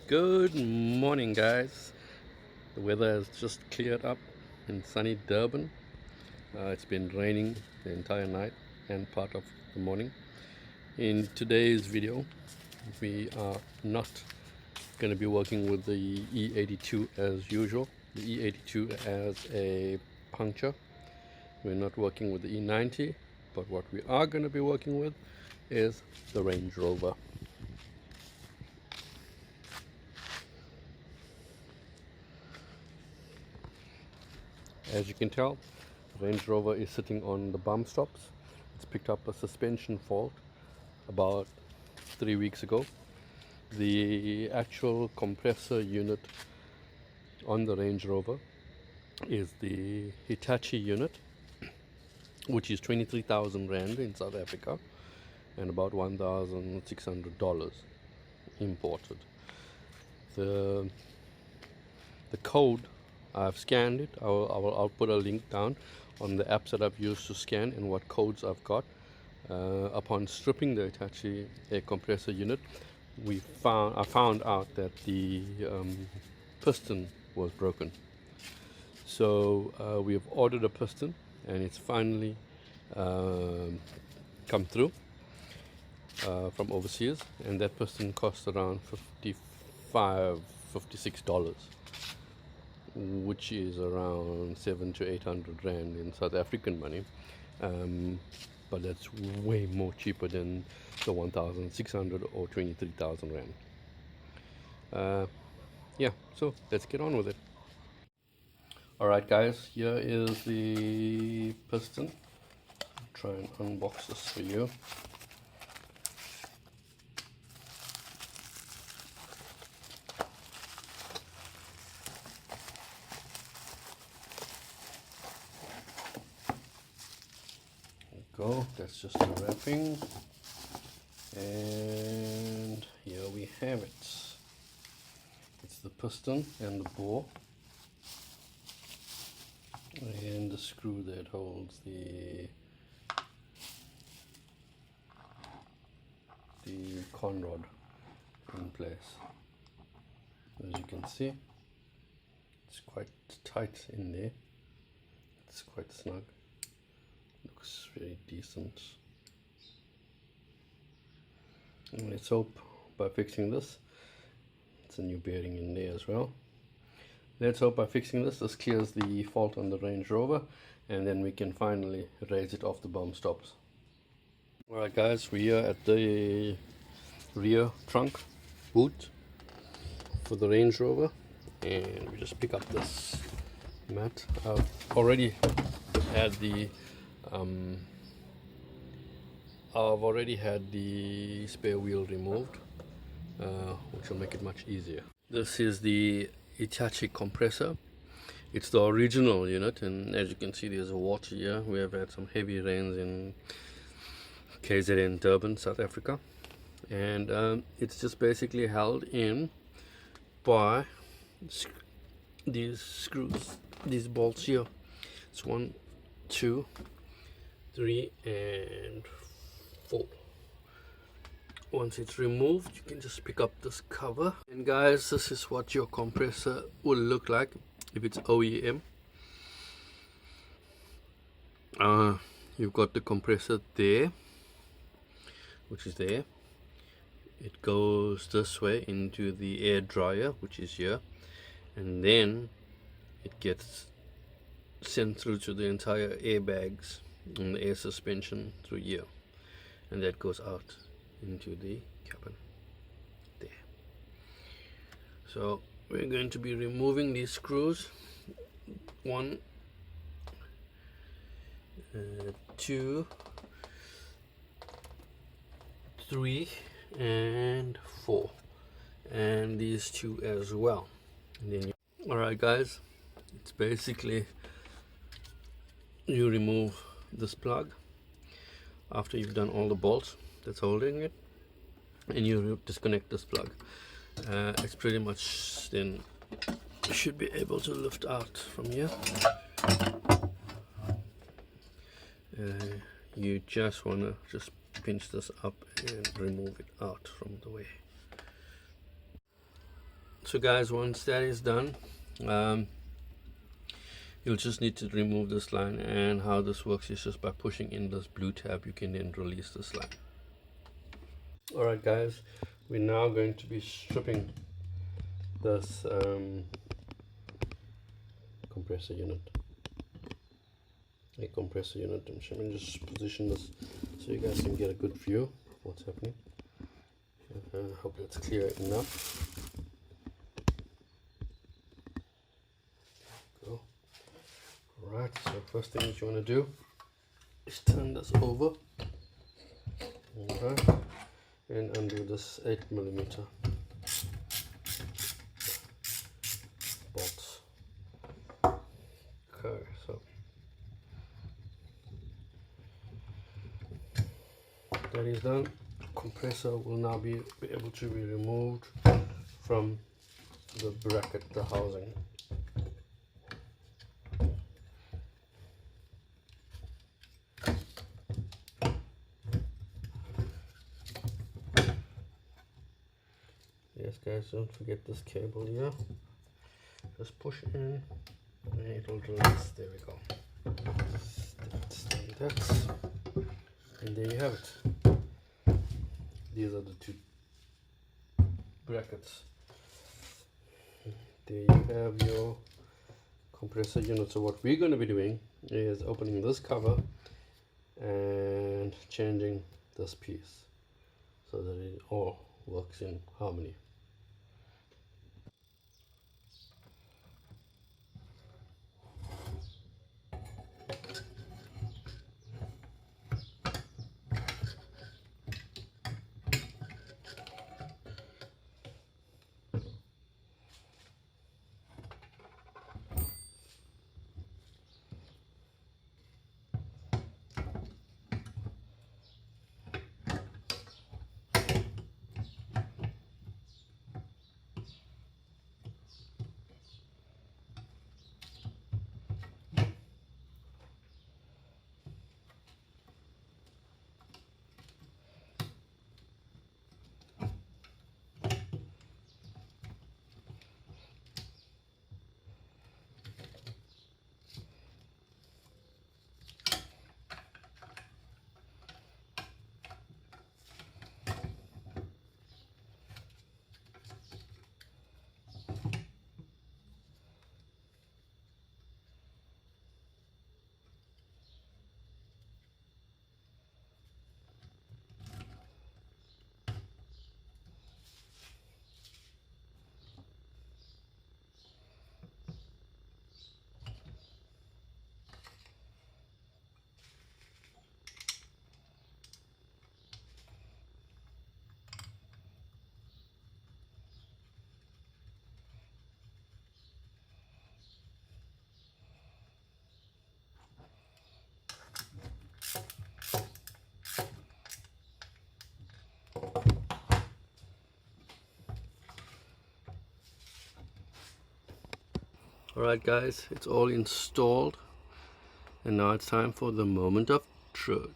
Good morning, guys. The weather has just cleared up in sunny Durban. It's been raining the entire night and part of the morning. In today's video, we are not going to be working with the E82 as usual. The E82 has a puncture. We're not working with the E90, but what we are going to be working with is the Range Rover. As you can tell, the Range Rover is sitting on the bump stops. It's picked up a suspension fault about 3 weeks ago. The actual compressor unit on the Range Rover is the Hitachi unit, which is 23,000 Rand in South Africa and about $1,600 imported. The code, I've scanned it. I'll put a link down on the apps that I've used to scan and what codes I've got. Upon stripping the Hitachi air compressor unit, I found out that the piston was broken. So we have ordered a piston, and it's finally come through from overseas, and that piston cost around $56, which is around 700 to 800 Rand in South African money, but that's way more cheaper than the 1,600 or 23,000 Rand. Yeah, so let's get on with it. Alright guys, here is the piston. I'll try and unbox this for you. Go, that's just the wrapping, and here we have it. It's the piston and the bore and the screw that holds the con rod in place. As you can see, it's quite tight in there. It's quite snug. Looks very decent. And let's hope by fixing this, it's a new bearing in there as well. Let's hope by fixing this clears the fault on the Range Rover, and then we can finally raise it off the bump stops. Alright guys, we are at the rear trunk boot for the Range Rover, and we just pick up this mat. I've already had the spare wheel removed, which will make it much easier. This is the Hitachi compressor. It's the original unit, and as you can see, there's water here. We have had some heavy rains in KZN, Durban, South Africa, and it's just basically held in by these screws, these bolts here. It's 1, 2, 3 and 4. Once it's removed, you can just pick up this cover, and guys, this is what your compressor will look like if it's OEM. You've got the compressor there, which is there. It goes this way into the air dryer, which is here, and then it gets sent through to the entire airbags and the air suspension through here, and that goes out into the cabin there. So we're going to be removing these screws. 1, 2, 3 and 4, and these 2 as well. And then alright guys, it's basically you remove this plug after you've done all the bolts that's holding it, and you disconnect this plug. It's pretty much, then you should be able to lift out from here. You just want to just pinch this up and remove it out from the way. So guys, once that is done, you'll just need to remove this line, and how this works is just by pushing in this blue tab you can then release this line. Alright guys, we're now going to be stripping this compressor unit. A compressor unit. Let me just position this so you guys can get a good view of what's happening. Hope it's clear enough. Go. Alright, so first thing that you want to do is turn this over. Alright, and undo this 8mm bolts. Okay, so that is done. Compressor will now be able to be removed from the bracket, the housing. Yes guys, don't forget this cable here. Just push in and it will release. There we go. That's, and there you have it. These are the two brackets. There you have your compressor unit. So what we're going to be doing is opening this cover and changing this piece so that it all works in harmony. Alright guys, it's all installed, and now it's time for the moment of truth.